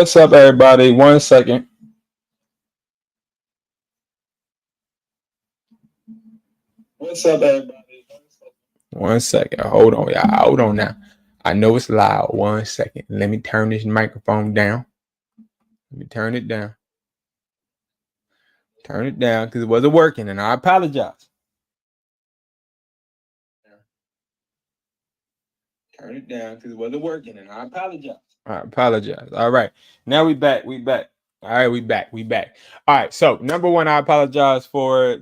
What's up, everybody? 1 second. What's up, everybody? 1 second. Hold on, y'all. Hold on now. I know it's loud. 1 second. Let me turn this microphone down. Let me turn it down. Turn it down because it wasn't working, and I apologize. Turn it down because it wasn't working, and I apologize. I apologize. All right. Now we back. We back. All right, we back. We back. All right. So number one, I apologize for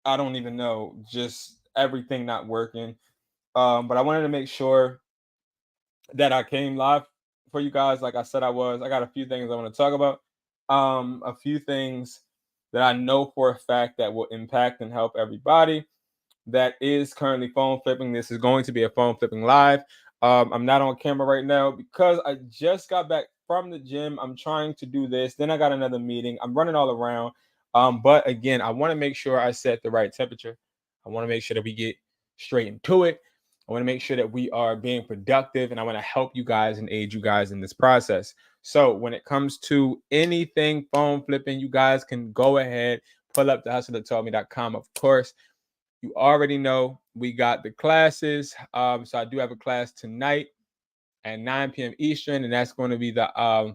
I don't even know, just everything not working. But I wanted to make sure that I came live for you guys. Like I said, I was. I got a few things I want to talk about. A few things that I know for a fact that will impact and help everybody that is currently phone flipping. This is going to be a phone flipping live. I'm not on camera right now because I just got back from the gym. I'm trying to do this. Then I got another meeting. I'm running all around. But again, I want to make sure I set the right temperature. I want to make sure that we get straight into it. I want to make sure that we are being productive, and I want to help you guys and aid you guys in this process. So when it comes to anything phone flipping, you guys can go ahead, pull up the hustlertoldme.com. Of course, you already know we got the classes. So I do have a class tonight at 9 p.m. Eastern, and that's going to be the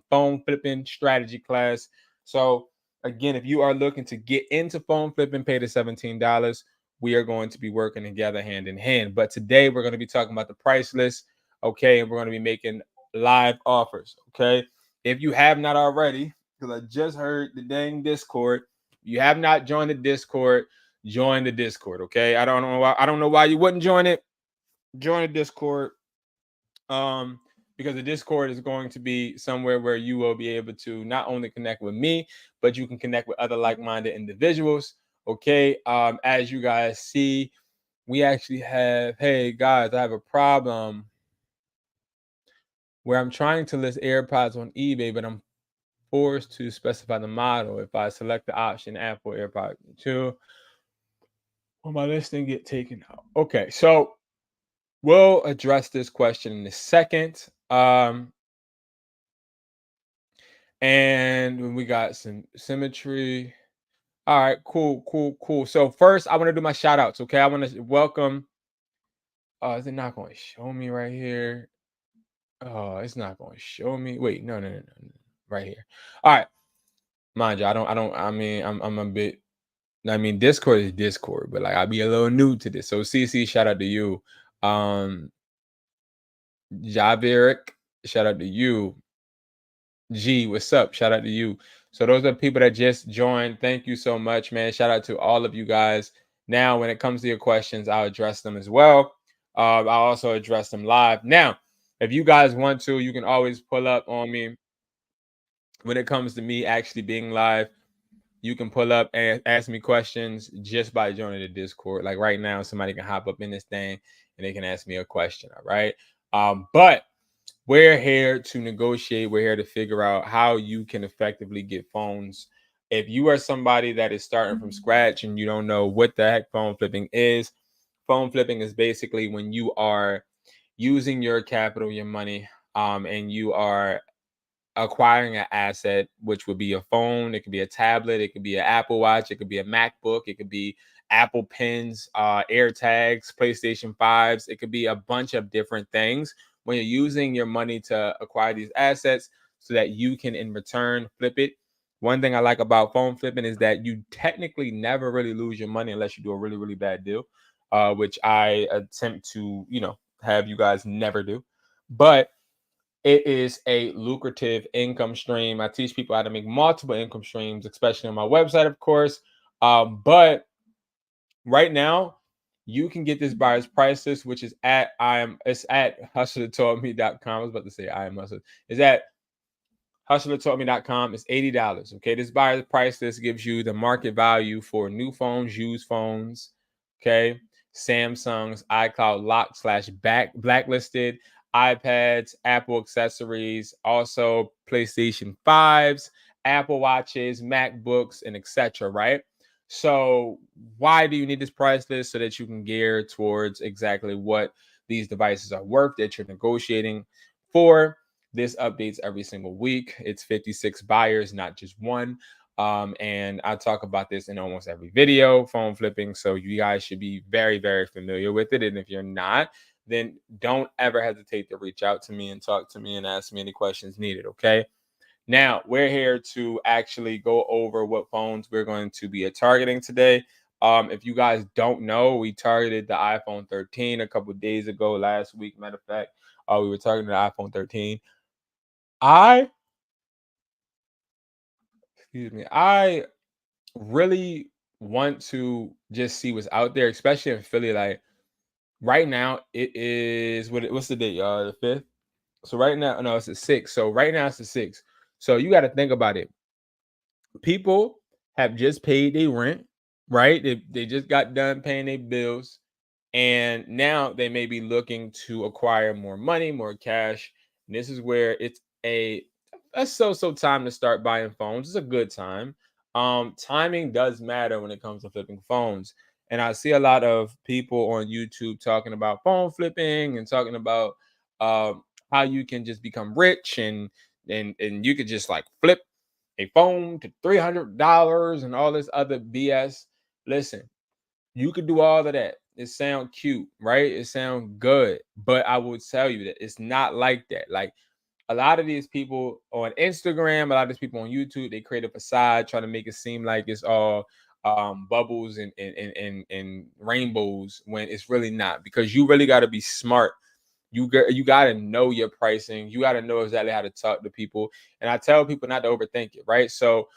phone flipping strategy class. So again, if you are looking to get into phone flipping, pay the $17. We are going to be working together hand in hand. But today we're going to be talking about the price list, okay? And we're going to be making live offers, okay? If you have not already, because I just heard the dang Discord, you have not joined the Discord, join the Discord, okay? I don't know why you wouldn't join it. Join the Discord. Because the Discord is going to be somewhere where you will be able to not only connect with me, but you can connect with other like-minded individuals. Okay. As you guys see, we actually have, hey guys, I have a problem where I'm trying to list AirPods on eBay, but I'm forced to specify the model. If I select the option Apple AirPods 2, will my listing get taken out? Okay, so we'll address this question in a second. And we got some symmetry. All right, cool. So first, I want to do my shout outs. Okay, I want to welcome. Oh, is it not going to show me right here? Oh, it's not going to show me. Wait, no, right here. All right, mind you, I don't. I mean, I'm a bit. I mean, Discord is Discord, but like I'll be a little new to this. So CC, shout out to you. Javerick, shout out to you. G, what's up? Shout out to you. So those are people that just joined. Thank you so much, man. Shout out to all of you guys. Now, when it comes to your questions, I'll address them as well. I'll also address them live. Now, if you guys want to, you can always pull up on me. When it comes to me actually being live, you can pull up and ask me questions just by joining the Discord. Like right now, somebody can hop up in this thing and they can ask me a question. All right. But we're here to negotiate. We're here to figure out how you can effectively get phones. If you are somebody that is starting from scratch and you don't know what the heck phone flipping is basically when you are using your capital, your money, and you are acquiring an asset, which would be a phone, it could be a tablet, it could be an Apple Watch, it could be a MacBook, it could be Apple Pens, AirTags, PlayStation 5s, it could be a bunch of different things. When you're using your money to acquire these assets so that you can in return flip it. One thing I like about phone flipping is that you technically never really lose your money unless you do a really, really bad deal, which I attempt to, have you guys never do. But it is a lucrative income stream. I teach people how to make multiple income streams, especially on my website, of course. But right now, you can get this buyer's price list, which is at hustlertoldme.com. I was about to say I am hustler. It's at hustlertoldme.com. It's $80. Okay, this buyer's price list gives you the market value for new phones, used phones. Okay, Samsung's, iCloud lock / blacklisted, iPads, Apple accessories, also PlayStation 5s, Apple Watches, MacBooks, and etc. Right? So why do you need this price list? So that you can gear towards exactly what these devices are worth that you're negotiating for. This updates every single week. It's 56 buyers, not just one. And I talk about this in almost every video, phone flipping. So you guys should be very, very familiar with it. And if you're not, then don't ever hesitate to reach out to me and talk to me and ask me any questions needed. Okay. Now we're here to actually go over what phones we're going to be targeting today. If you guys don't know, we targeted the iPhone 13 a couple days ago, last week. Matter of fact, we were targeting the iPhone 13. I really want to just see what's out there, especially in Philly. Like right now, it is what's the date, y'all? The 5th. So right now, no, it's the 6th. So right now it's the 6th. So you got to think about it. People have just paid their rent, right? They just got done paying their bills, and now they may be looking to acquire more money, more cash. And this is where it's a so time to start buying phones. It's a good time. Timing does matter when it comes to flipping phones. And I see a lot of people on YouTube talking about phone flipping and talking about how you can just become rich and you could just like flip a phone to $300 and all this other BS. Listen, you could do all of that. It sound cute, right? It sound good, but I will tell you that it's not like that. Like a lot of these people on Instagram, a lot of these people on YouTube, they create a facade trying to make it seem like it's all bubbles and rainbows when it's really not. Because you really got to be smart. You got to know your pricing. You got to know exactly how to talk to people. And I tell people not to overthink it, right? So,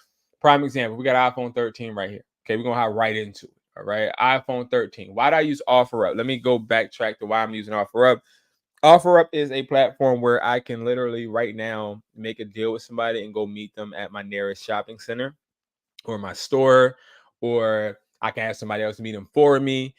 prime example, we got iPhone 13 right here. Okay, we're gonna hop right into it. All right, iPhone 13. Why do I use OfferUp? Let me go backtrack to why I'm using OfferUp. OfferUp is a platform where I can literally right now make a deal with somebody and go meet them at my nearest shopping center or my store, or I can have somebody else meet them for me.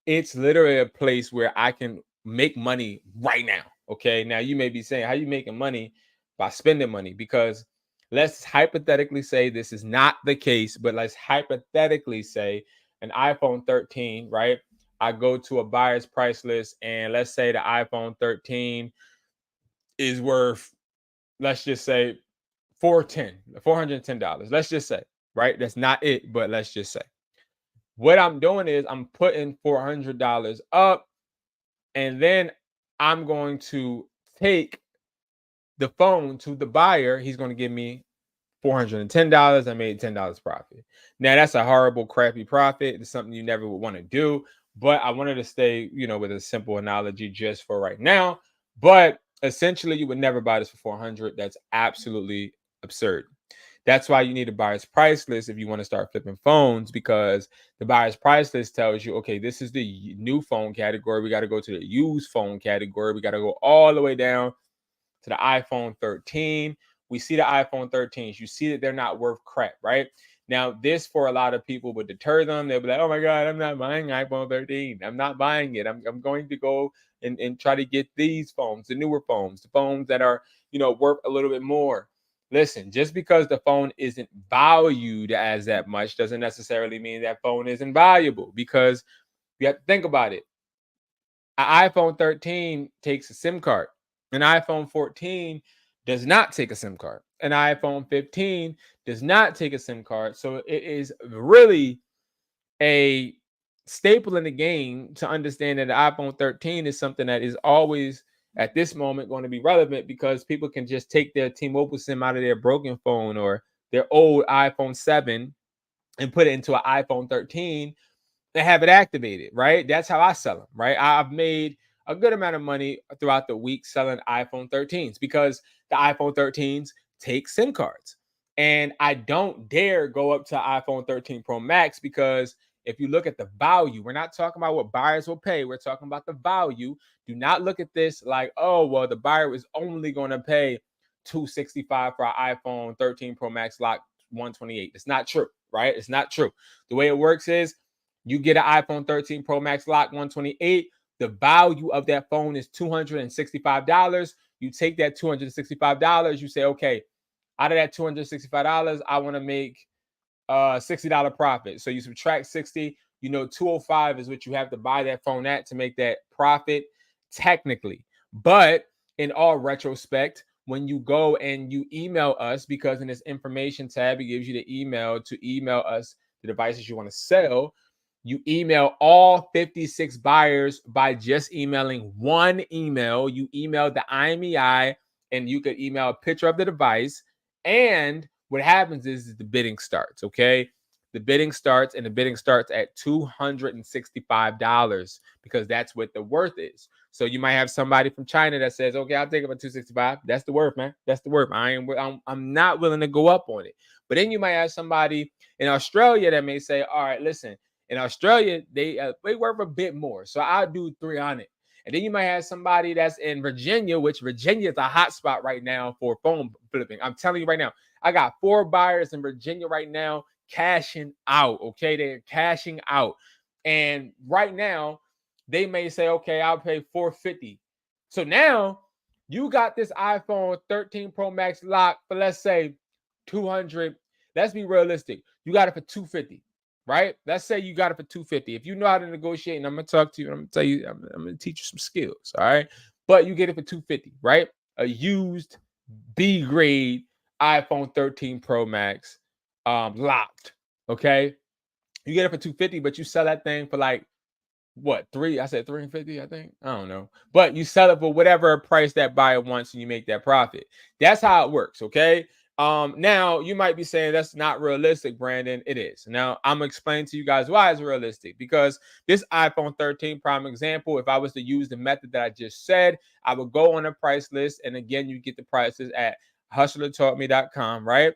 It's literally a place where I can make money right now. Okay. Now you may be saying, how you making money? By spending money. Because let's hypothetically say this is not the case, but let's hypothetically say an iPhone 13, right? I go to a buyer's price list and let's say the iPhone 13 is worth, let's just say $410. Let's just say, right? That's not it, but let's just say. What I'm doing is I'm putting $400 up, and then I'm going to take the phone to the buyer. He's going to give me $410. I made $10 profit. Now that's a horrible, crappy profit. It's something you never would want to do. But I wanted to stay, with a simple analogy just for right now. But essentially, you would never buy this for 400. That's absolutely absurd. That's why you need a buyer's price list if you want to start flipping phones, because the buyer's price list tells you, okay, this is the new phone category. We got to go to the used phone category. We got to go all the way down to the iPhone 13. We see the iPhone 13s. You see that they're not worth crap, right? Now, this for a lot of people would deter them. They'll be like, oh my God, I'm not buying iPhone 13. I'm not buying it. I'm going to go and try to get these phones, the newer phones, the phones that are, worth a little bit more. Listen, just because the phone isn't valued as that much doesn't necessarily mean that phone isn't valuable, because you have to think about it. An iPhone 13 takes a SIM card. An iPhone 14 does not take a SIM card. An iPhone 15 does not take a SIM card. So it is really a staple in the game to understand that the iPhone 13 is something that is always at this moment going to be relevant, because people can just take their T-Mobile SIM out of their broken phone or their old iPhone 7 and put it into an iPhone 13 and have it activated, right? That's how I sell them, right? I've made a good amount of money throughout the week selling iPhone 13s, because the iPhone 13s take SIM cards. And I don't dare go up to iPhone 13 Pro Max, because if you look at the value, we're not talking about what buyers will pay. We're talking about the value. Do not look at this like, oh, well, the buyer is only going to pay $265 for an iPhone 13 Pro Max lock 128. It's not true, right? It's not true. The way it works is you get an iPhone 13 Pro Max lock 128. The value of that phone is $265. You take that $265. You say, okay, out of that $265, I want to make $60 profit. So you subtract 60, 205 is what you have to buy that phone at to make that profit technically. But in all retrospect, when you go and you email us, because in this information tab, it gives you the email to email us the devices you want to sell. You email all 56 buyers by just emailing one email. You email the IMEI, and you could email a picture of the device. And what happens is the bidding starts, okay? The bidding starts, and the bidding starts at $265 because that's what the worth is. So you might have somebody from China that says, okay, I'll take it for $265. That's the worth, man. That's the worth. I'm not willing to go up on it. But then you might have somebody in Australia that may say, all right, listen, in Australia, they worth a bit more. So I'll do 300. And then you might have somebody that's in Virginia, which Virginia is a hot spot right now for phone flipping. I'm telling you right now, I got 4 buyers in Virginia right now cashing out. Okay, they're cashing out. And right now, they may say, okay, I'll pay $450. So now you got this iPhone 13 Pro Max locked for, let's say, $200. Let's be realistic. You got it for $250. Right? Let's say you got it for $250. If you know how to negotiate, and I'm gonna talk to you, I'm gonna tell you, I'm gonna teach you some skills. All right, but you get it for $250, right? A used B grade iPhone 13 Pro Max, locked. Okay, you get it for $250, but you sell that thing for like what, I said $350, I think. I don't know. But you sell it for whatever price that buyer wants, and you make that profit. That's how it works, okay? Now you might be saying that's not realistic, Brandon. It is. Now I'm gonna explain to you guys why it's realistic, because this iPhone 13 prime example, if I was to use the method that I just said, I would go on a price list, and again, you get the prices at hustlertaughtme.com, right?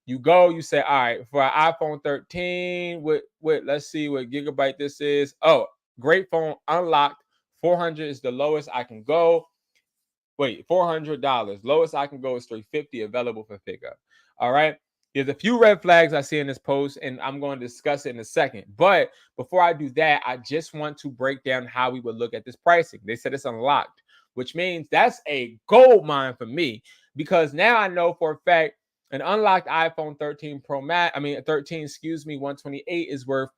You go, you say, all right, for an iPhone 13, with let's see what gigabyte this is. Oh, great phone, unlocked. 400 is the lowest I can go. Wait, $400. Lowest I can go is $350, available for pickup. All right. There's a few red flags I see in this post, and I'm going to discuss it in a second. But before I do that, I just want to break down how we would look at this pricing. They said it's unlocked, which means that's a gold mine for me, because now I know for a fact an unlocked iPhone 13 Pro Max, 128 is worth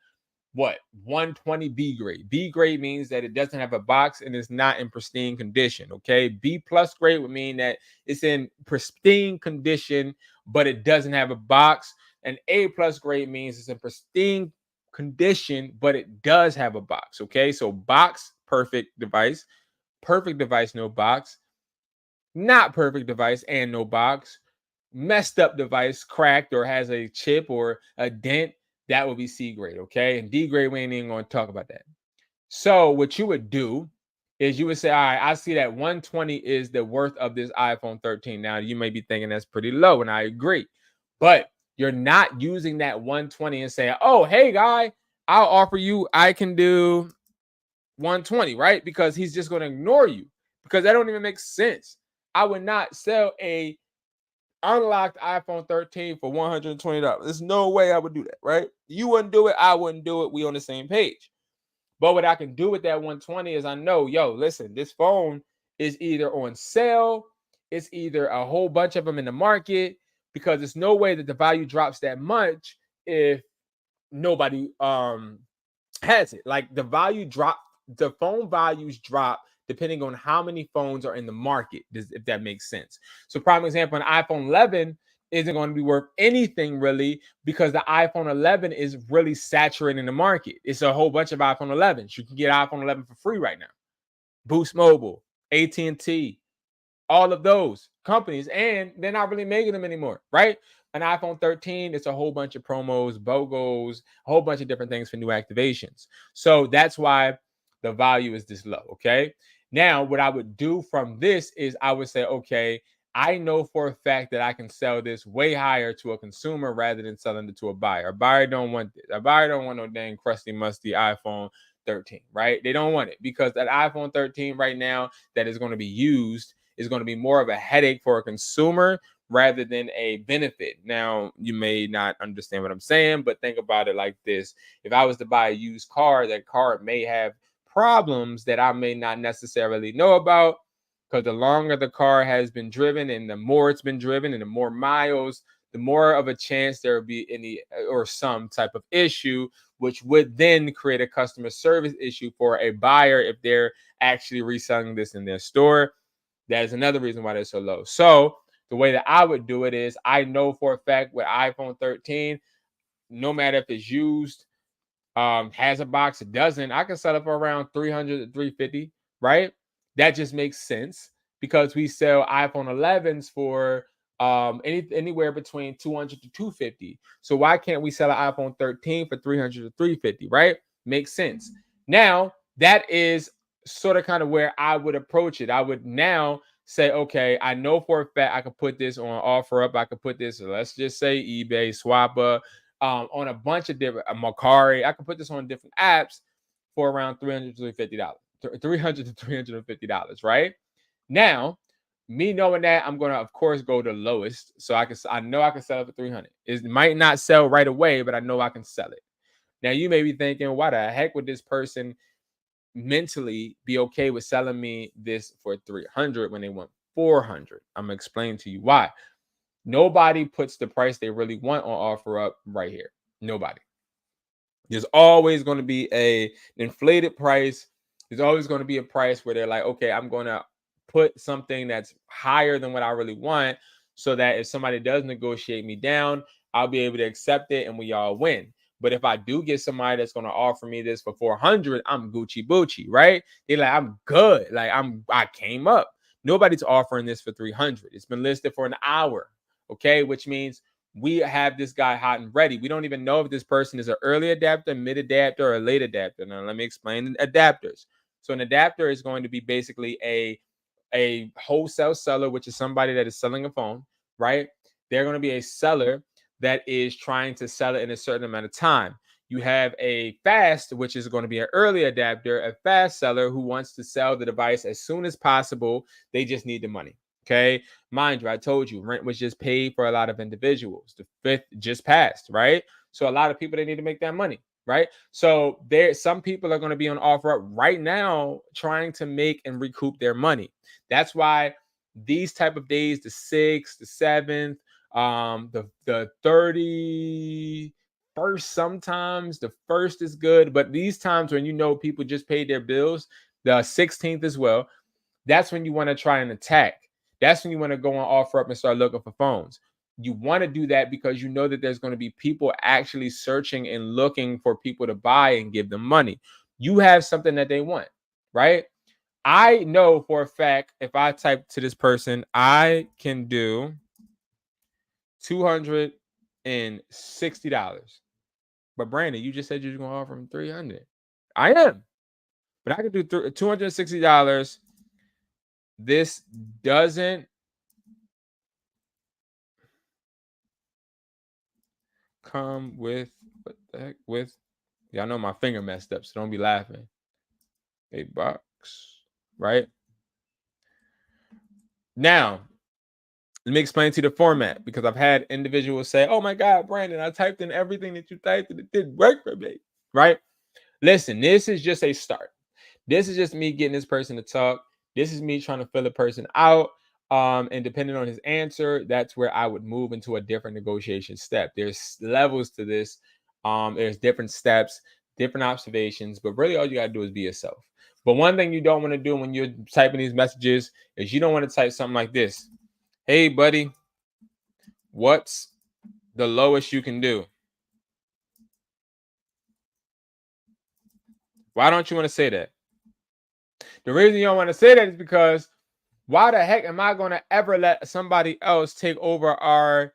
what? 120 B grade. B grade means that it doesn't have a box and it's not in pristine condition. Okay. B plus grade would mean that it's in pristine condition, but it doesn't have a box. And A plus grade means it's in pristine condition, but it does have a box. Okay. So box, perfect device, no box, not perfect device and no box, messed up device, cracked or has a chip or a dent, that would be C grade, okay? And D grade, we ain't even going to talk about that. So what you would do is you would say, all right, I see that 120 is the worth of this iPhone 13. Now, you may be thinking that's pretty low, and I agree. But you're not using that 120 and saying, oh, hey, guy, I'll offer you, I can do 120, right? Because he's just going to ignore you, because that don't even make sense. I would not sell a unlocked iPhone 13 for $120. There's no way I would do that, right? You wouldn't do it. I wouldn't do it. We on the same page. But what I can do with that 120 is I know, yo, listen, this phone is either on sale, it's either a whole bunch of them in the market, because there's no way that the value drops that much if nobody has it. Like the phone values drop depending on how many phones are in the market, if that makes sense. So prime example, an iPhone 11 isn't going to be worth anything really, because the iPhone 11 is really saturating the market. It's a whole bunch of iPhone 11s. You can get iPhone 11 for free right now. Boost Mobile, AT&T, all of those companies, and they're not really making them anymore, right? An iPhone 13, it's a whole bunch of promos, BOGOs, a whole bunch of different things for new activations. So that's why the value is this low, okay? Now, what I would do from this is I would say, okay, I know for a fact that I can sell this way higher to a consumer rather than selling it to a buyer. A buyer don't want this. A buyer don't want no dang crusty, musty iPhone 13, right? They don't want it, because that iPhone 13 right now that is going to be used is going to be more of a headache for a consumer rather than a benefit. Now, you may not understand what I'm saying, but think about it like this. If I was to buy a used car, that car may have problems that I may not necessarily know about, because the longer the car has been driven and the more it's been driven and the more miles, the more of a chance there will be any or some type of issue, which would then create a customer service issue for a buyer if they're actually reselling this in their store. That is another reason why they're so low. So the way that I would do it is, I know for a fact with iPhone 13, no matter if it's used, has a box, it doesn't, I can sell it for around 300 to 350, right? That just makes sense because we sell iPhone 11s for anywhere between 200 to 250. So why can't we sell an iPhone 13 for 300 to 350, right? Makes sense. Now, that is sort of kind of where I would approach it. I would now say, okay, I know for a fact I could put this on OfferUp. I could put this, let's just say eBay, Swapper, on a bunch of different MERCARI. I can put this on different apps for around $300 to $350, $300 to $350, right? Now, me knowing that, I'm gonna of course go the lowest, so I know I can sell it for 300. It might not sell right away, but I know I can sell it. Now, you may be thinking, why the heck would this person mentally be okay with selling me this for 300 when they want 400? I'm gonna explain to you why. Nobody puts the price they really want on OfferUp right here. Nobody. There's always going to be an inflated price. There's always going to be a price where they're like, okay, I'm going to put something that's higher than what I really want, so that if somebody does negotiate me down, I'll be able to accept it and we all win. But if I do get somebody that's going to offer me this for 400, I'm Gucci Boochie, right? They're like, I'm good. Like I came up. Nobody's offering this for 300. It's been listed for an hour. Okay, which means we have this guy hot and ready. We don't even know if this person is an early adapter, mid adapter, or a late adapter. Now, let me explain adapters. So an adapter is going to be basically a wholesale seller, which is somebody that is selling a phone, right? They're going to be a seller that is trying to sell it in a certain amount of time. You have a fast, which is going to be an early adapter, a fast seller who wants to sell the device as soon as possible. They just need the money. Okay. Mind you, I told you rent was just paid for a lot of individuals. The 5th just passed, right? So a lot of people, they need to make that money, right? So some people are going to be on OfferUp right now trying to make and recoup their money. That's why these type of days, the 6th, the 7th, the 31st, sometimes the 1st is good, but these times when you know people just paid their bills, the 16th as well, that's when you want to try and attack. That's when you want to go on OfferUp and start looking for phones. You want to do that because you know that there's going to be people actually searching and looking for people to buy and give them money. You have something that they want, right? I know for a fact if I type to this person, I can do $260. But Brandon, you just said you're going to offer him 300. I am. But I could do $260. This doesn't come with, what the heck, with, y'all know my finger messed up, so don't be laughing. A box, right? Now, let me explain to you the format, because I've had individuals say, oh my God, Brandon, I typed in everything that you typed and it didn't work for me, right? Listen, this is just a start. This is just me getting this person to talk. This is me trying to fill a person out. And depending on his answer, that's where I would move into a different negotiation step. There's levels to this. There's different steps, different observations, but really all you got to do is be yourself. But one thing you don't want to do when you're typing these messages is you don't want to type something like this. Hey, buddy, what's the lowest you can do? Why don't you want to say that? The reason you don't want to say that is because why the heck am I going to ever let somebody else take over our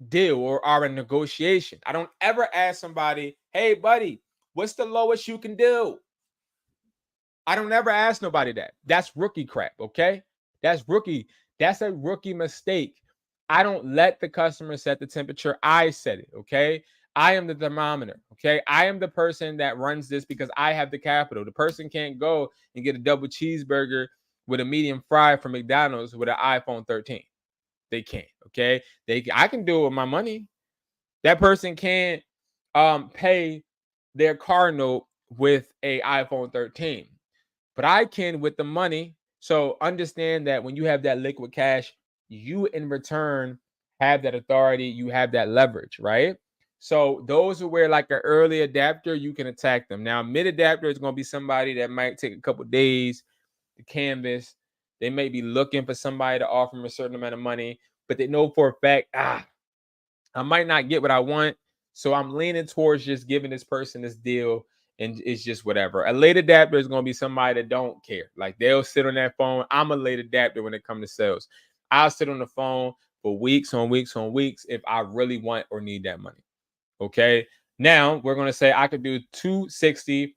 deal or our negotiation? I don't ever ask somebody, hey, buddy, what's the lowest you can do? I don't ever ask nobody that. That's rookie crap, okay? That's rookie. That's a rookie mistake. I don't let the customer set the temperature. I set it, okay? I am the thermometer, okay? I am the person that runs this because I have the capital. The person can't go and get a double cheeseburger with a medium fry from McDonald's with an iPhone 13. They can't, okay? I can do it with my money. That person can't pay their car note with a iPhone 13. But I can with the money. So understand that when you have that liquid cash, you in return have that authority, you have that leverage, right? So those who wear like an early adapter, you can attack them. Now, mid adapter is going to be somebody that might take a couple days to canvas. They may be looking for somebody to offer them a certain amount of money, but they know for a fact, I might not get what I want. So I'm leaning towards just giving this person this deal, and it's just whatever. A late adapter is going to be somebody that don't care. Like they'll sit on that phone. I'm a late adapter when it comes to sales. I'll sit on the phone for weeks on weeks on weeks if I really want or need that money. Okay. Now we're going to say I could do 260.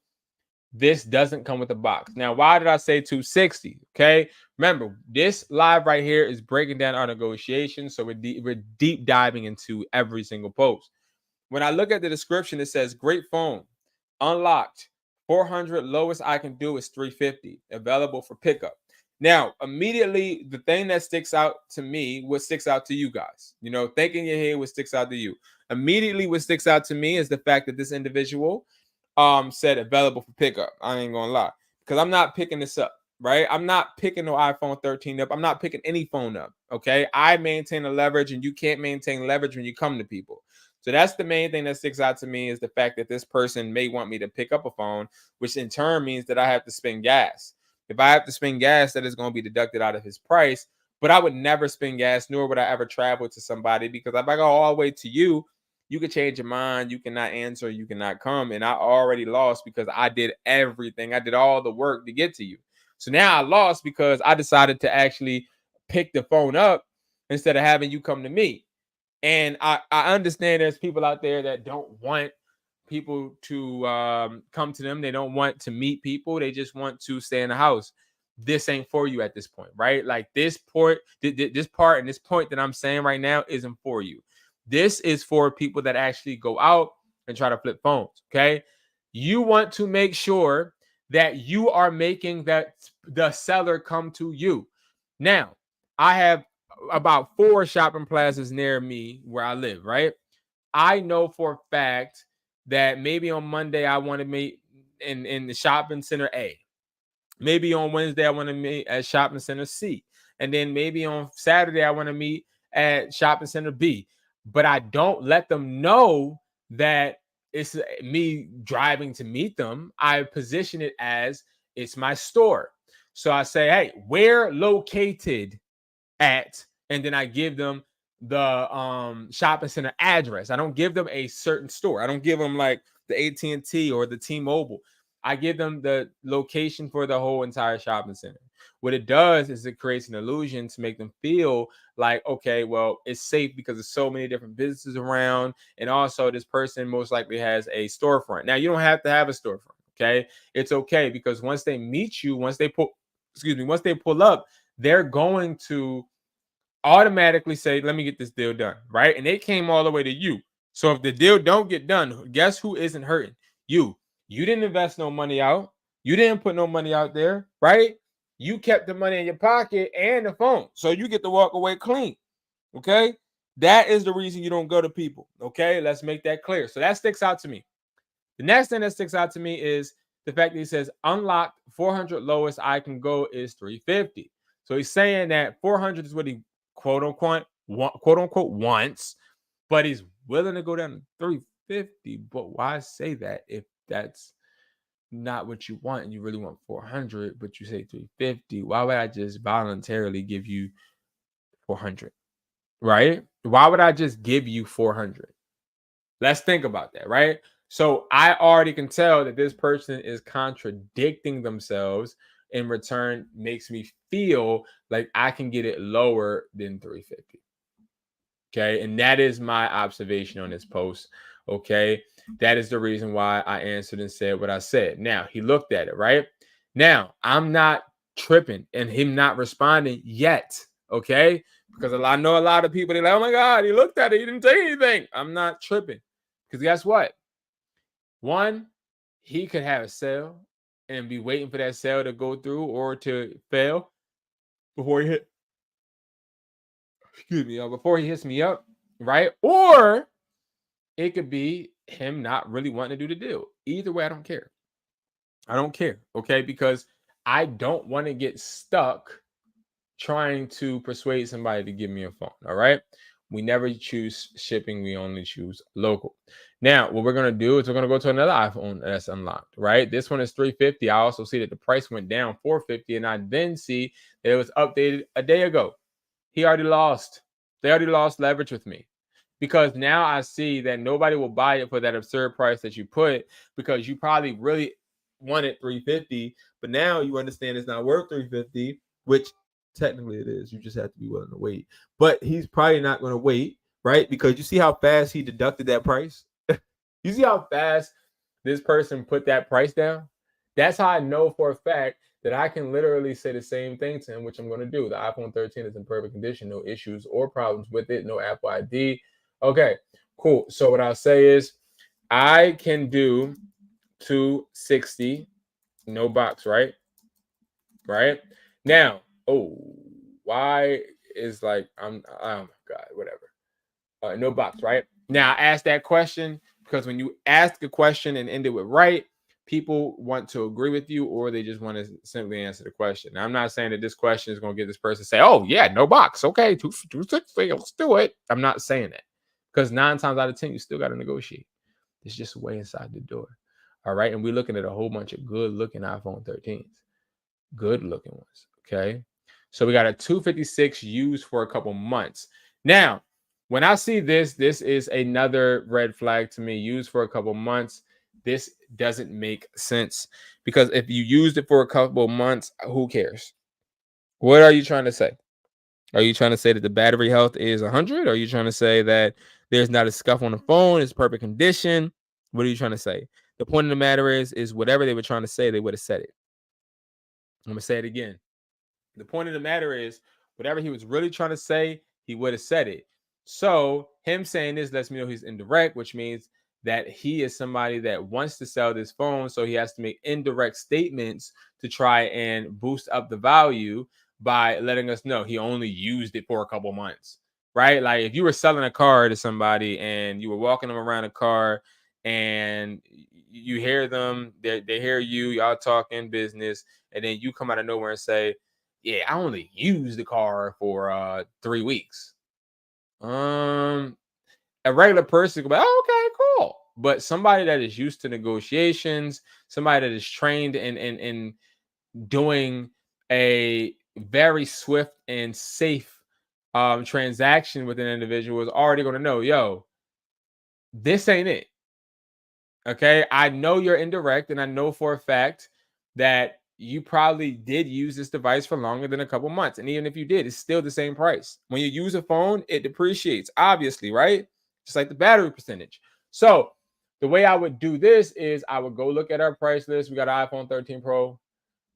This doesn't come with a box. Now, why did I say 260? Okay. Remember, this live right here is breaking down our negotiations. So we're deep diving into every single post. When I look at the description, it says great phone, unlocked, 400, lowest I can do is 350, available for pickup. Now, immediately, the thing that sticks out to me, what sticks out to you guys, think in your head what sticks out to you. Immediately, what sticks out to me is the fact that this individual said available for pickup. I ain't gonna lie, because I'm not picking this up, right? I'm not picking no iPhone 13 up. I'm not picking any phone up, okay? I maintain a leverage, and you can't maintain leverage when you come to people. So that's the main thing that sticks out to me, is the fact that this person may want me to pick up a phone, which in turn means that I have to spend gas. If I have to spend gas, that is going to be deducted out of his price. But I would never spend gas, nor would I ever travel to somebody, because if I go all the way to you, you could change your mind, you cannot answer, you cannot come. And I already lost because I did everything. I did all the work to get to you. So now I lost because I decided to actually pick the phone up instead of having you come to me. And I understand there's people out there that don't want people to come to them. They don't want to meet people. They just want to stay in the house. This ain't for you at this point, right? Like this part and this point that I'm saying right now isn't for you. This is for people that actually go out and try to flip phones, okay? You want to make sure that you are making that the seller come to you. Now, I have about 4 shopping plazas near me where I live, right? I know for a fact that maybe on Monday I want to meet in the shopping center A. Maybe on Wednesday I want to meet at shopping center C. And then maybe on Saturday I want to meet at shopping center B. But I don't let them know that it's me driving to meet them. I position it as it's my store. So I say, hey, where located at, and then I give them the shopping center address. I don't give them a certain store. I don't give them like the AT&T or the T-Mobile. I give them the location for the whole entire shopping center. What it does is it creates an illusion to make them feel like, okay, well, it's safe because there's so many different businesses around. And also this person most likely has a storefront. Now, you don't have to have a storefront, okay? It's okay, because once they meet you, once they pull up, they're going to automatically say, let me get this deal done, right? And they came all the way to you. So if the deal don't get done, guess who isn't hurting? You. You didn't invest no money out. You didn't put no money out there, right? You kept the money in your pocket and the phone. So you get to walk away clean, okay? That is the reason you don't go to people, okay? Let's make that clear. So that sticks out to me. The next thing that sticks out to me is the fact that he says, unlocked 400, lowest I can go is 350. So he's saying that 400 is what he quote unquote wants, but he's willing to go down to 350. But why say that if that's not what you want and you really want 400, but you say 350? Why would I just voluntarily give you 400? Right? Why would I just give you 400? Let's think about that, right? So I already can tell that this person is contradicting themselves. In return, makes me feel like I can get it lower than 350. Okay. And that is my observation on this post. Okay. That is the reason why I answered and said what I said. Now, he looked at it, right? Now, I'm not tripping and him not responding yet. Okay. Because I know a lot of people, they're like, oh my God, he looked at it. He didn't say anything. I'm not tripping. Because guess what? One, he could have a sale and be waiting for that sale to go through or to fail before he hits me up, right? Or it could be him not really wanting to do the deal. Either way, I don't care. I don't care, okay? Because I don't want to get stuck trying to persuade somebody to give me a phone, all right? We never choose shipping. We only choose local. Now, what we're going to do is we're going to go to another iPhone that's unlocked, right? This one is $350. I also see that the price went down $450, and I then see that it was updated a day ago. He already lost. They already lost leverage with me, because now I see that nobody will buy it for that absurd price that you put, because you probably really wanted $350, but now you understand it's not worth $350, which technically it is. You just have to be willing to wait. But he's probably not going to wait, right? Because you see how fast he deducted that price. You see how fast this person put that price down? That's how I know for a fact that I can literally say the same thing to him, which I'm going to do. The iPhone 13 is in perfect condition, no issues or problems with it, no Apple ID. Okay, cool. So what I'll say is I can do 260, no box, right? Right? Now, why is like, oh my God, whatever. No box, right? Now, I asked that question because when you ask a question and end it with right, people want to agree with you, or they just want to simply answer the question. Now, I'm not saying that this question is going to get this person to say, oh, yeah, no box. Okay, 260, let's do it. I'm not saying that, because 9 times out of 10, you still got to negotiate. It's just a way inside the door. All right. And we're looking at a whole bunch of good looking iPhone 13s, good looking ones. Okay. So we got a 256 used for a couple months. Now, when I see this is another red flag to me. Used for a couple months. This doesn't make sense, because if you used it for a couple months, who cares? What are you trying to say? Are you trying to say that the battery health is 100? Are you trying to say that there's not a scuff on the phone? It's perfect condition? What are you trying to say? The point of the matter is whatever they were trying to say, they would have said it. I'm going to say it again. The point of the matter is whatever he was really trying to say, he would have said it. So him saying this lets me know he's indirect, which means that he is somebody that wants to sell this phone. So he has to make indirect statements to try and boost up the value by letting us know he only used it for a couple months, right? Like if you were selling a car to somebody and you were walking them around a car and you hear them, they hear you, y'all talking business, and then you come out of nowhere and say, yeah, I only used the car for 3 weeks. A regular person could be like, oh, okay, cool. But somebody that is used to negotiations, somebody that is trained in doing a very swift and safe transaction with an individual is already going to know, yo, this ain't it. Okay, I know you're indirect, and I know for a fact that you probably did use this device for longer than a couple months. And even if you did, it's still the same price. When you use a phone, it depreciates, obviously, right? Just like the battery percentage. So the way I would do this is I would go look at our price list. We got an iPhone 13 Pro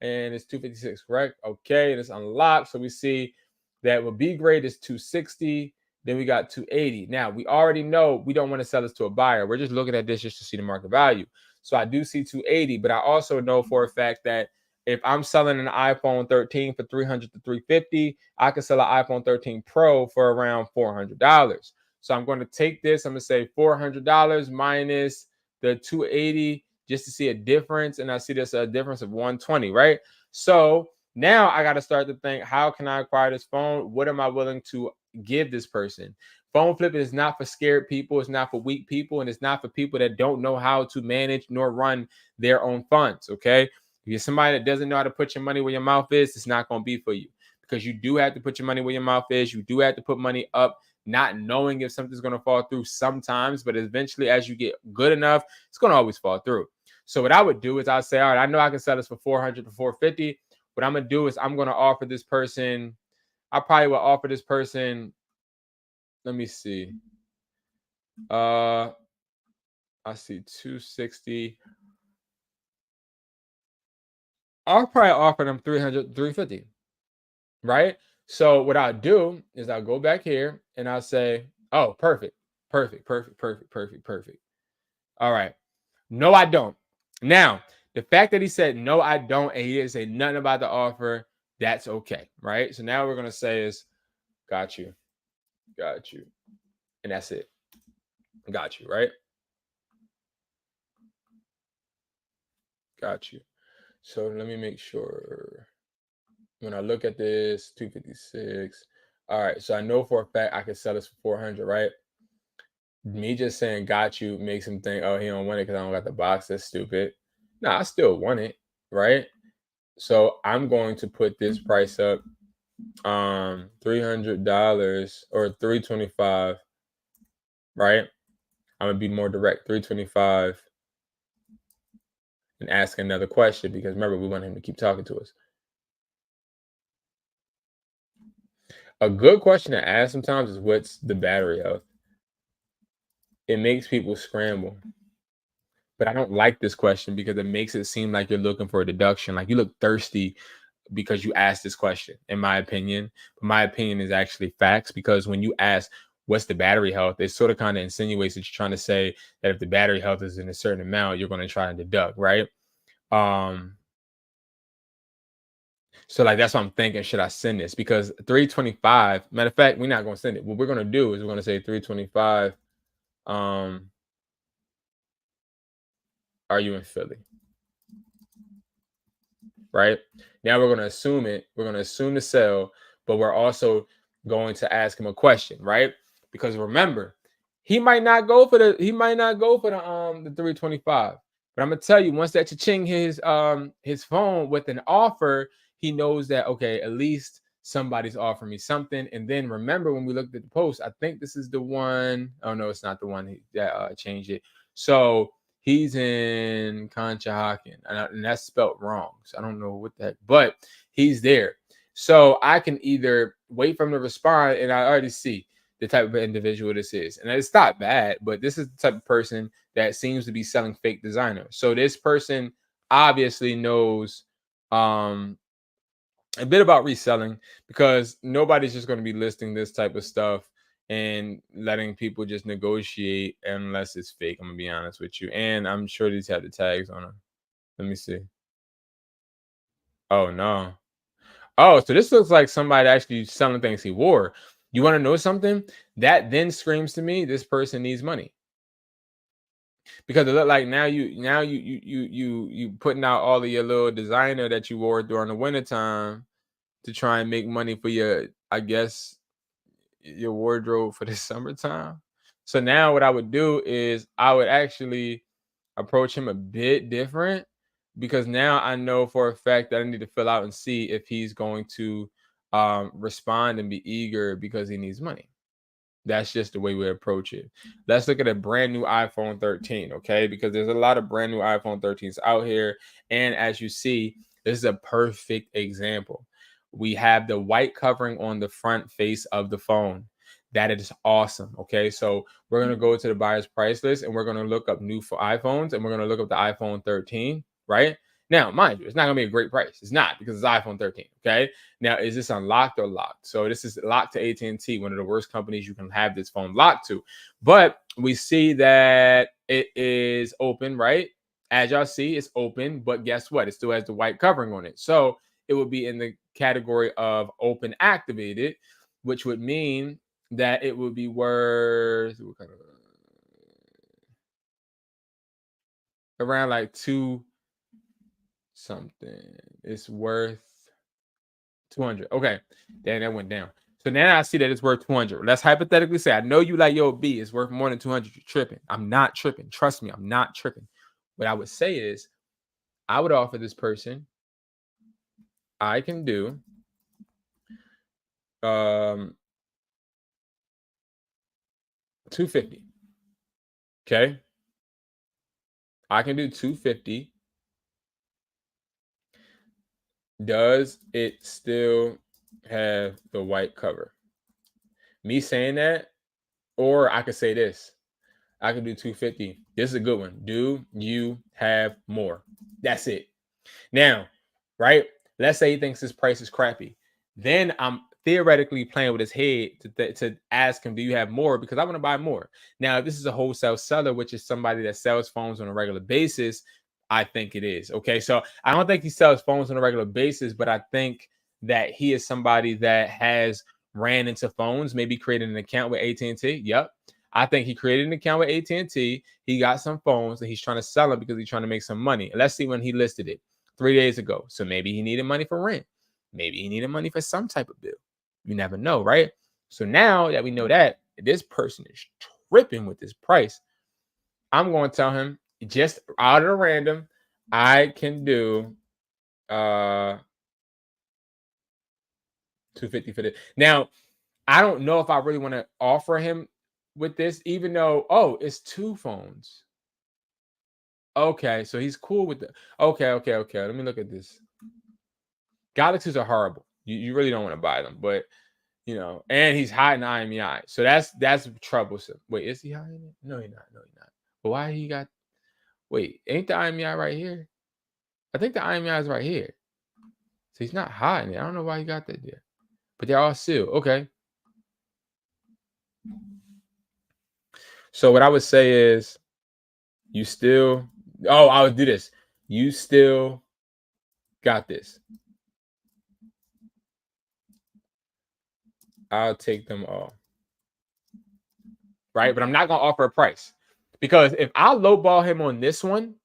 and it's 256, correct? Okay, and it's unlocked. So we see that with B grade is 260. Then we got 280. Now we already know we don't want to sell this to a buyer. We're just looking at this just to see the market value. So I do see 280, but I also know for a fact that if I'm selling an iPhone 13 for 300 to 350, I can sell an iPhone 13 Pro for around $400. So I'm going to take this. I'm going to say $400 minus the 280 just to see a difference. And I see this a difference of 120, right? So now I got to start to think, how can I acquire this phone? What am I willing to give this person? Phone flipping is not for scared people. It's not for weak people. And it's not for people that don't know how to manage nor run their own funds. Okay. If you're somebody that doesn't know how to put your money where your mouth is, it's not going to be for you, because you do have to put your money where your mouth is. You do have to put money up, not knowing if something's going to fall through sometimes, but eventually as you get good enough, it's going to always fall through. So what I would do is I'd say, all right, I know I can sell this for 400 to 450. What I'm going to do is I'm going to offer this person, I probably will offer this person, let me see. I see 260. I'll probably offer them 300, 350. Right? So what I'll do is I'll go back here and I'll say, oh, perfect, perfect, perfect, perfect, perfect, perfect. All right. No, I don't. Now, the fact that he said, no, I don't, and he didn't say nothing about the offer, that's okay. Right? So now we're going to say is, got you. Got you. And that's it. Got you. Right? Got you. So let me make sure when I look at this 256, All right, so I know for a fact I can sell this for 400, right? Me just saying got you makes him think, oh, he don't want it because I don't got the box. That's stupid. No, I still want it, right? So I'm going to put this price up $300 or 325, right? I'm gonna be more direct, 325, and ask another question because remember we want him to keep talking to us. A good question to ask sometimes is what's the battery health? It makes people scramble. But I don't like this question because it makes it seem like you're looking for a deduction. Like you look thirsty because you asked this question, in my opinion. But my opinion is actually facts because when you ask what's the battery health, it sort of kind of insinuates that you're trying to say that if the battery health is in a certain amount, you're going to try and deduct, right? So like that's what I'm thinking. Should I send this? Because 325, matter of fact, we're not going to send it. What we're going to do is we're going to say 325. Are you in Philly? Right now we're going to assume it. We're going to assume the sell, but we're also going to ask him a question, right? Because remember, he might not go for the 325. But I'm gonna tell you, once that cha-ching his phone with an offer, he knows that okay, at least somebody's offering me something. And then remember when we looked at the post, I think this is the one. Oh no, it's not the one that changed it. So he's in Conshohocken, and that's spelled wrong. So I don't know what the heck, but he's there. So I can either wait for him to respond, and I already see the type of individual this is. And it's not bad, but this is the type of person that seems to be selling fake designer. So this person obviously knows a bit about reselling because nobody's just going to be listing this type of stuff and letting people just negotiate unless it's fake. I'm gonna be honest with you. And I'm sure these have the tags on them. Let me see. Oh no. Oh, so this looks like somebody actually selling things he wore. You want to know something? That then screams to me this person needs money. Because it look like you putting out all of your little designer that you wore during the wintertime to try and make money for your, I guess, your wardrobe for the summertime. So now what I would do is I would actually approach him a bit different because now I know for a fact that I need to fill out and see if he's going to respond and be eager because he needs money. That's just the way we approach it. Let's look at a brand new iPhone 13, okay? Because there's a lot of brand new iPhone 13s out here. And as you see, this is a perfect example. We have the white covering on the front face of the phone. That is awesome, okay? So we're going to go to the buyer's price list and we're going to look up new for iPhones and we're going to look up the iPhone 13, right? Now, mind you, it's not going to be a great price. It's not because it's iPhone 13, okay? Now, is this unlocked or locked? So this is locked to AT&T, one of the worst companies you can have this phone locked to. But we see that it is open, right? As y'all see, it's open, but guess what? It still has the white covering on it. So it would be in the category of open activated, which would mean that it would be worth around like two something. It's worth 200. Okay. Then that went down. So now I see that it's worth 200. Let's hypothetically say I know you like yo B, it's worth more than 200. You're tripping. I'm not tripping. Trust me, I'm not tripping. What I would say is I would offer this person I can do 250. Okay. I can do 250. Does it still have the white cover? Me saying that, or I could say this. I can do 250. This is a good one. Do you have more? That's it. Now, right? Let's say he thinks this price is crappy. Then I'm theoretically playing with his head to ask him, do you have more? Because I want to buy more. Now, if this is a wholesale seller, which is somebody that sells phones on a regular basis, I think it is. Okay. So I don't think he sells phones on a regular basis, but I think that he is somebody that has ran into phones, maybe created an account with AT&T. Yep. I think he created an account with AT&T. He got some phones and he's trying to sell them because he's trying to make some money. Let's see when he listed it 3 days ago. So maybe he needed money for rent. Maybe he needed money for some type of bill. You never know, right? So now that we know that this person is tripping with this price, I'm going to tell him just out of random, I can do 250 for this. Now, I don't know if I really want to offer him with this, even though, oh, it's 2 phones. Okay, so he's cool with the okay. Let me look at this. Galaxies are horrible. You really don't want to buy them, but you know, and he's hiding the IMEI. So that's troublesome. Wait, is he hiding it? No, he's not. No, he's not. But why he got wait, ain't the IMEI right here? I think the IMEI is right here. So he's not hiding it. I don't know why he got that there. But they're all sealed. Okay. So what I would say is you still I would do this. You still got this. I'll take them all. Right? But I'm not gonna offer a price. Because if I lowball him on this one,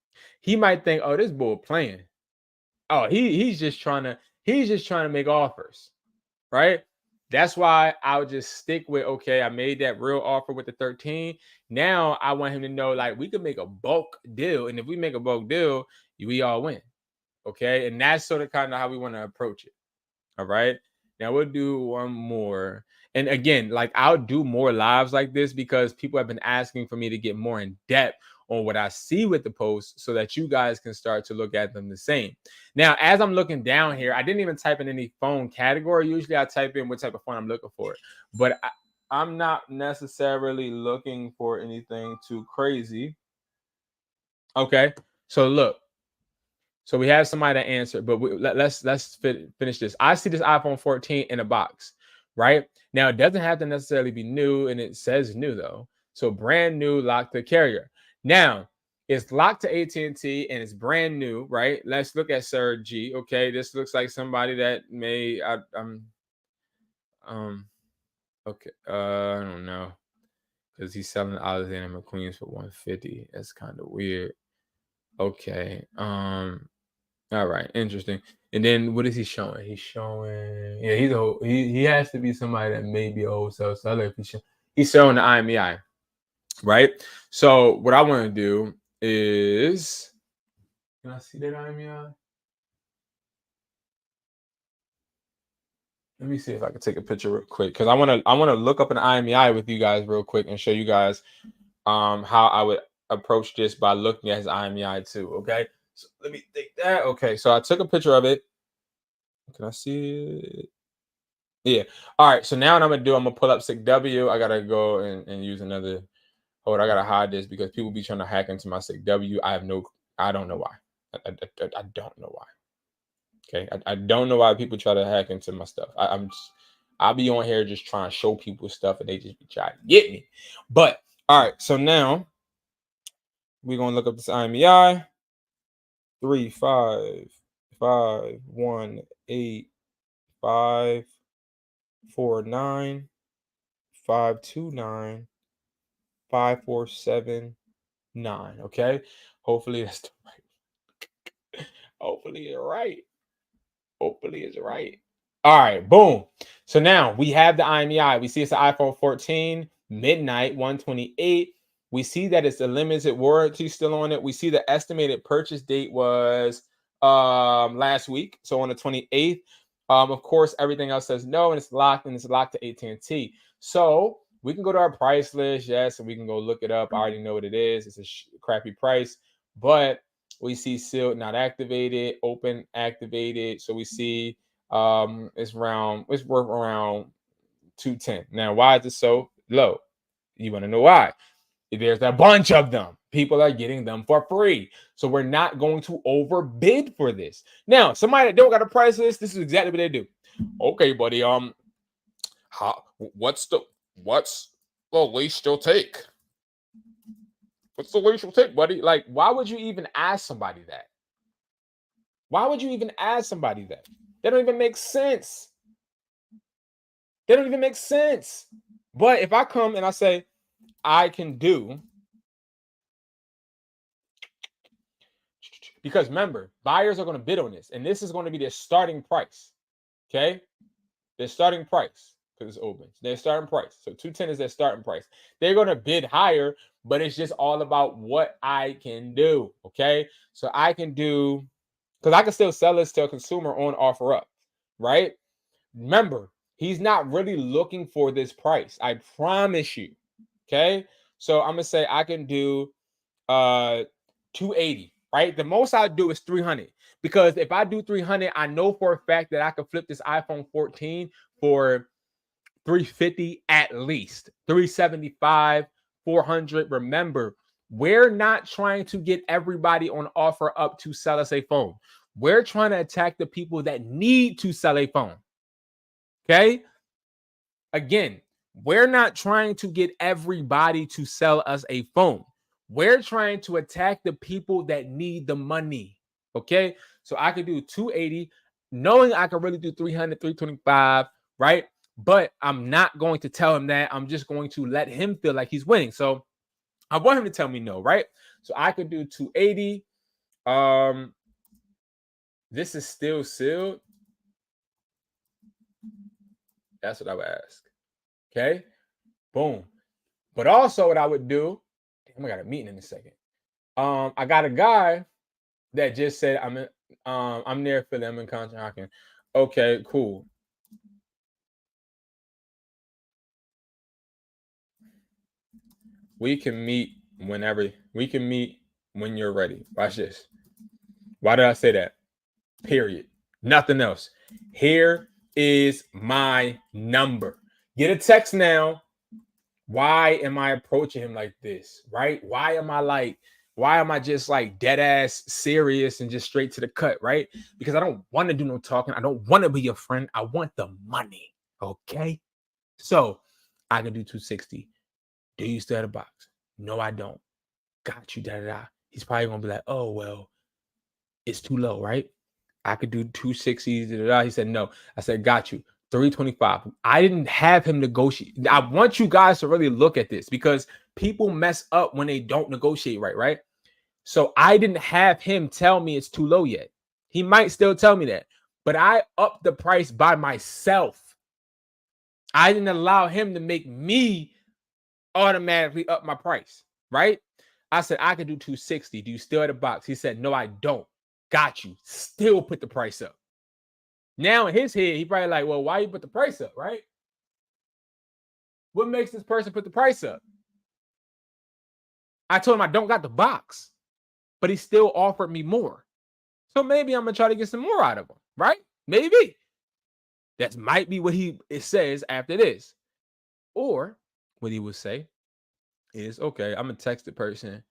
he might think, oh, this bull playing. Oh, he's just trying to make offers, right? That's why I would just stick with, okay, I made that real offer with the 13. Now I want him to know, like, we could make a bulk deal. And if we make a bulk deal, we all win. Okay. And that's sort of kind of how we want to approach it. All right. Now we'll do one more. And again, like I'll do more lives like this because people have been asking for me to get more in depth on what I see with the posts so that you guys can start to look at them the same. Now, as I'm looking down here, I didn't even type in any phone category. Usually I type in what type of phone I'm looking for, but I'm not necessarily looking for anything too crazy. Okay. So look, so we have somebody to answer, but let's finish this. I see this iPhone 14 in a box, right? Now it doesn't have to necessarily be new, and it says new though. So brand new, locked to carrier. Now it's locked to AT&T and it's brand new, right? Let's look at Sir G. Okay, this looks like somebody that may okay, I don't know, because he's selling Alexander McQueen's for 150. That's kind of weird. Okay, all right, interesting. And then what is he showing? He's showing, yeah, he has to be somebody that may be a wholesale seller. If he's showing the IMEI, right? So what I want to do is, can I see that IMEI? Let me see if I can take a picture real quick because I want to look up an IMEI with you guys real quick and show you guys how I would approach this by looking at his IMEI too. Okay, so let me take that. Okay, so I took a picture of it. Can I see it? Yeah. All right. So now what I'm gonna do, I'm gonna pull up SIGW. I gotta go and use another. Hold on, I gotta hide this because people be trying to hack into my SIGW. I don't know why. I don't know why. Okay. I don't know why people try to hack into my stuff. I'll be on here just trying to show people stuff and they just be trying to get me. But all right. So now we're gonna look up this IMEI 35518549529 5479. Okay. Hopefully that's the right. Hopefully it's right. Hopefully it's right. All right. Boom. So now we have the IMEI. We see it's the iPhone 14 midnight 128. We see that it's a limited warranty still on it. We see the estimated purchase date was last week, so on the 28th. Of course, everything else says no, and it's locked to AT&T. So we can go to our price list, yes, and we can go look it up. I already know what it is. It's a crappy price, but we see sealed, not activated, open, activated. So we see it's worth around 210. Now, why is it so low? You want to know why? There's a bunch of them. People are getting them for free. So we're not going to overbid for this. Now, somebody that don't got a price list, this is exactly what they do. Okay, buddy. What's the least you'll take? What's the least you'll take, buddy? Like, why would you even ask somebody that? Why would you even ask somebody that? That don't even make sense. They don't even make sense. But if I come and I say, I can do, because remember, buyers are going to bid on this, and this is going to be their starting price. Okay. their starting price, because it's open. Their starting price. So 210 is their starting price. They're going to bid higher, but it's just all about what I can do. Okay. So I can do, because I can still sell this to a consumer on OfferUp, right? Remember, he's not really looking for this price. I promise you. Okay. So I'm going to say I can do 280, right? The most I'll do is 300, because if I do 300, I know for a fact that I can flip this iPhone 14 for 350 at least, 375, 400. Remember, we're not trying to get everybody on OfferUp to sell us a phone. We're trying to attack the people that need to sell a phone. Okay? Again, we're not trying to get everybody to sell us a phone. We're trying to attack the people that need the money. Okay. So I could do 280, knowing I could really do 300, 325, right? But I'm not going to tell him that. I'm just going to let him feel like he's winning. So I want him to tell me no, right? So I could do 280. This is still sealed. That's what I would ask. Okay. Boom. But also what I would do, I got a meeting in a second. I got a guy that just said I'm near Philly, I'm in Conshohocken. Okay, cool. We can meet whenever. We can meet when you're ready. Watch this. Why did I say that? Period. Nothing else. Here is my number. Get a text now. Why am I approaching him like this? Right? Why am I just like dead ass serious and just straight to the cut? Right? Because I don't want to do no talking. I don't want to be your friend. I want the money. Okay. So I can do 260. Do you still have a box? No, I don't. Got you. Da da da. He's probably gonna be like, oh well, it's too low, right? I could do 260. Da, da, da. He said no. I said, got you. 325. I didn't have him negotiate. I want you guys to really look at this, because people mess up when they don't negotiate right? So I didn't have him tell me it's too low yet. He might still tell me that, but I upped the price by myself. I didn't allow him to make me automatically up my price, right? I said, I could do 260. Do you still have a box? He said, no, I don't. Got you. Still put the price up. Now in his head, he probably like, well, why you put the price up, right? What makes this person put the price up? I told him I don't got the box, but he still offered me more. So maybe I'm going to try to get some more out of him, right? Maybe. That might be what it says after this. Or what he would say is, okay, I'm going to text the person.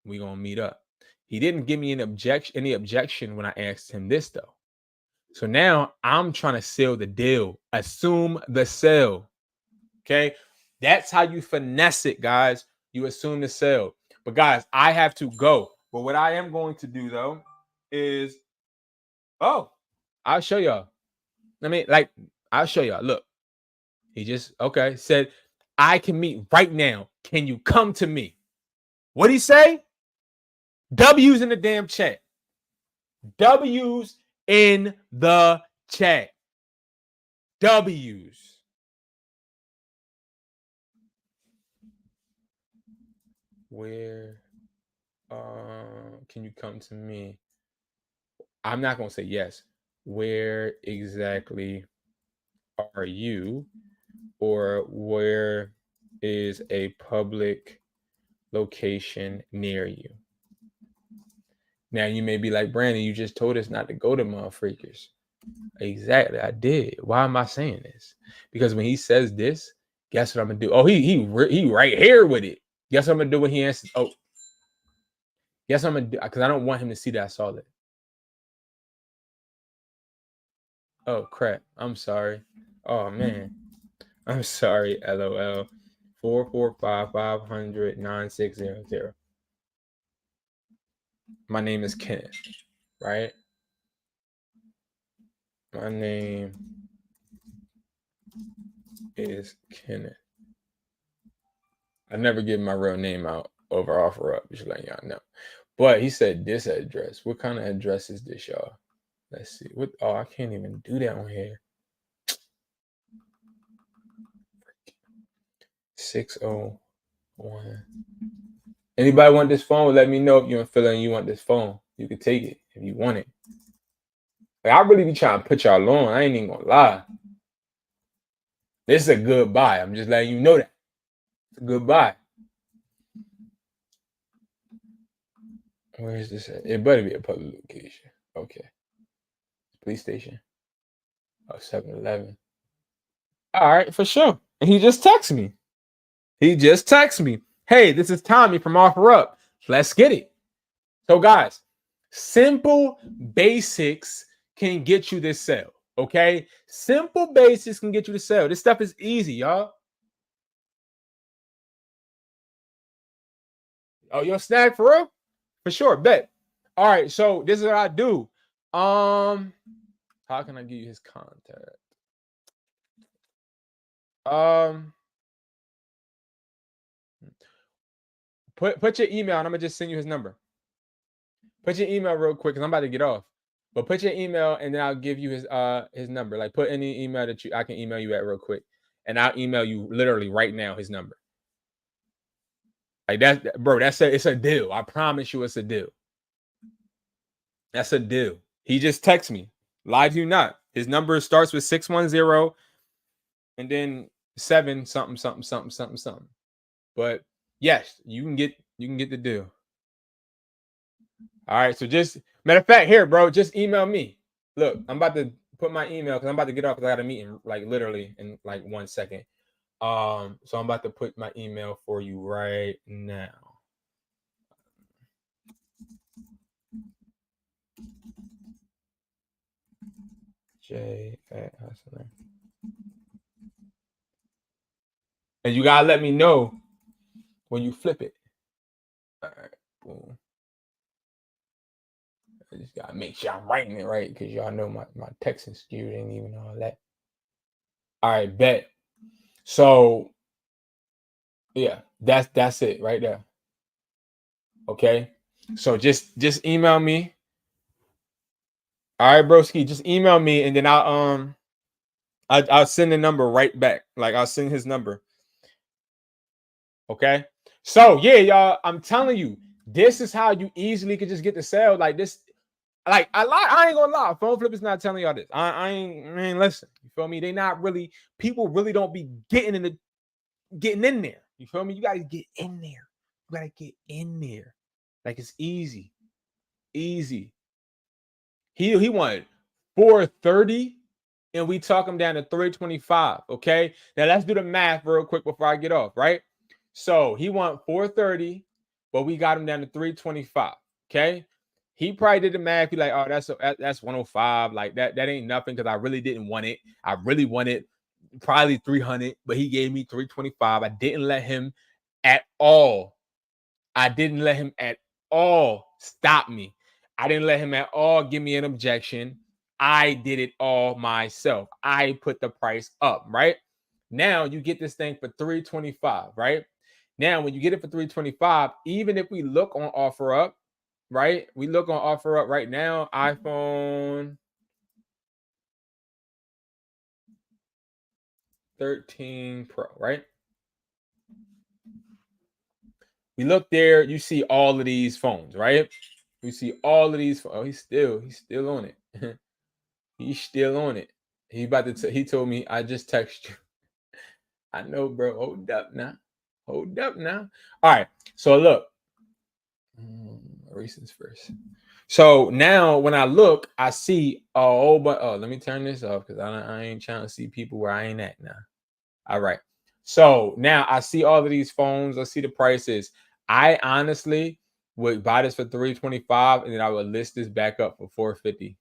We're going to meet up. He didn't give me any objection when I asked him this, though. So now I'm trying to seal the deal. Assume the sale. Okay. That's how you finesse it, guys. You assume the sale. But guys, I have to go. But what I am going to do, though, is, I'll show y'all. I'll show y'all. Look, he just, said, I can meet right now. Can you come to me? What'd he say? W's in the damn chat. W's in the chat. W's. Where can you come to me? I'm not going to say yes. Where exactly are you? Or where is a public location near you? Now you may be like, Brandon, you just told us not to go to motherfreakers. Exactly, I did. Why am I saying this? Because when he says this, guess what I'm gonna do? Oh, he right here with it. Guess what I'm gonna do when he answers? Oh, guess what I'm gonna do? Because I don't want him to see that I saw that. Oh crap! I'm sorry. Oh man, I'm sorry. LOL. 445-500-9600. My name is Kenneth, right? My name is Kenneth. I never give my real name out over OfferUp, just letting y'all know. But he said this address. What kind of address is this, y'all? Let's see. I can't even do that on here. 601. Anybody want this phone? Let me know if you're feeling you want this phone. You can take it if you want it. Like, I really be trying to put y'all on. I ain't even gonna lie. This is a good buy. I'm just letting you know that. It's a good buy. Where is this at? It better be a public location. Okay. Police station. Oh, 7-Eleven. All right, for sure. And he just texted me. Hey, this is Tommy from OfferUp. Let's get it. So, guys, simple basics can get you this sale. Okay? Simple basics can get you the sale. This stuff is easy, y'all. Oh, you'll snag for real? For sure, bet. All right, so this is what I do. How can I give you his contact? Put your email, and I'm gonna just send you his number. Put your email real quick, because I'm about to get off. But put your email, and then I'll give you his number. Like, put any email that I can email you at real quick, and I'll email you literally right now his number. Like, that, bro. It's a deal. I promise you, it's a deal. That's a deal. He just texted me. Live you not. His number starts with 610, and then 7 something something something something something. But yes, you can get the deal. All right. So just matter of fact, here, bro, just email me. Look, I'm about to put my email because I'm about to get off because I got a meeting like literally in like 1 second. So I'm about to put my email for you right now. J@hustler. And you gotta let me know when you flip it. All right, boom. I just gotta make sure I'm writing it right because y'all know my texting skewed ain't even all that. All right, bet. So yeah, that's it right there. Okay. So just email me. All right, broski, just email me and then I'll send the number right back. Like, I'll send his number. Okay. So yeah, y'all, I'm telling you, this is how you easily could just get the sale. Like this, like I ain't gonna lie. Phone Flip is not telling y'all this. I ain't listen. You feel me? They not really, people really don't be getting in there. You feel me? You gotta get in there. You gotta get in there. Like, it's easy. Easy. He wanted 430 and we talk him down to 325. Okay. Now let's do the math real quick before I get off, right? So he want 430, but we got him down to 325. Okay. He probably did the math. He like, oh, that's 105. Like that ain't nothing because I really didn't want it. I really wanted probably 300, but he gave me 325. I didn't let him at all. Stop me. I didn't let him at all give me an objection. I did it all myself. I put the price up, right? Now you get this thing for 325, right? Now, when you get it for 325, even if we look on OfferUp, right? We look on OfferUp right now, iPhone 13 Pro, right? We look there, you see all of these phones, right? You see all of these. Oh, he's still on it. He's still on it. He told me, I just text you. I know, bro. Hold up now. All right. So look. Recent first. So now when I look, I see let me turn this off because I ain't trying to see people where I ain't at now. All right. So now I see all of these phones. I see the prices. I honestly would buy this for 325 and then I would list this back up for 450.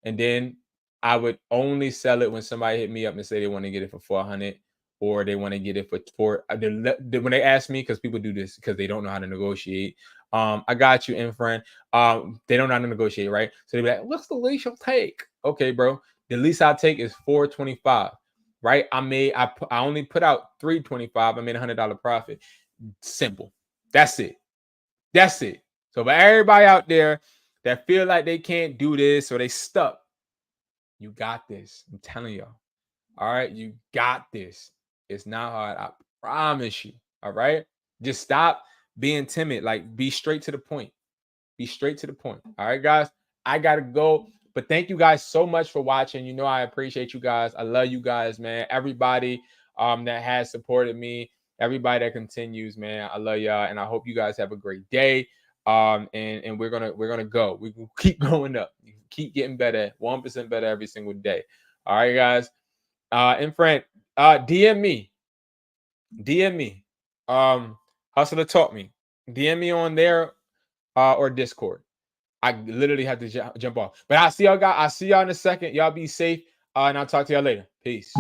And then I would only sell it when somebody hit me up and say they want to get it for 400 or they want to get it for when they ask me, because people do this because they don't know how to negotiate. I got you, in friend. They don't know how to negotiate, right? So they be like, what's the least you'll take? Okay, bro. The least I'll take is 425. Right? I only put out 325. I made $100 profit. Simple. That's it. So for everybody out there that feel like they can't do this or they stuck, you got this. I'm telling y'all. All right, you got this. It's not hard. Promise you. All right. Just stop being timid. Like, be straight to the point. Be straight to the point. All right, guys. I gotta go. But thank you guys so much for watching. You know, I appreciate you guys. I love you guys, man. Everybody that has supported me, everybody that continues, man. I love y'all, and I hope you guys have a great day. And we're gonna go. We can keep going up. Keep getting better, 1% better every single day. All right, guys. And friend, DM me. DM me. Hustler taught me. DM me on there or Discord. I literally have to jump off. But I'll see y'all guys. I'll see y'all in a second. Y'all be safe. And I'll talk to y'all later. Peace.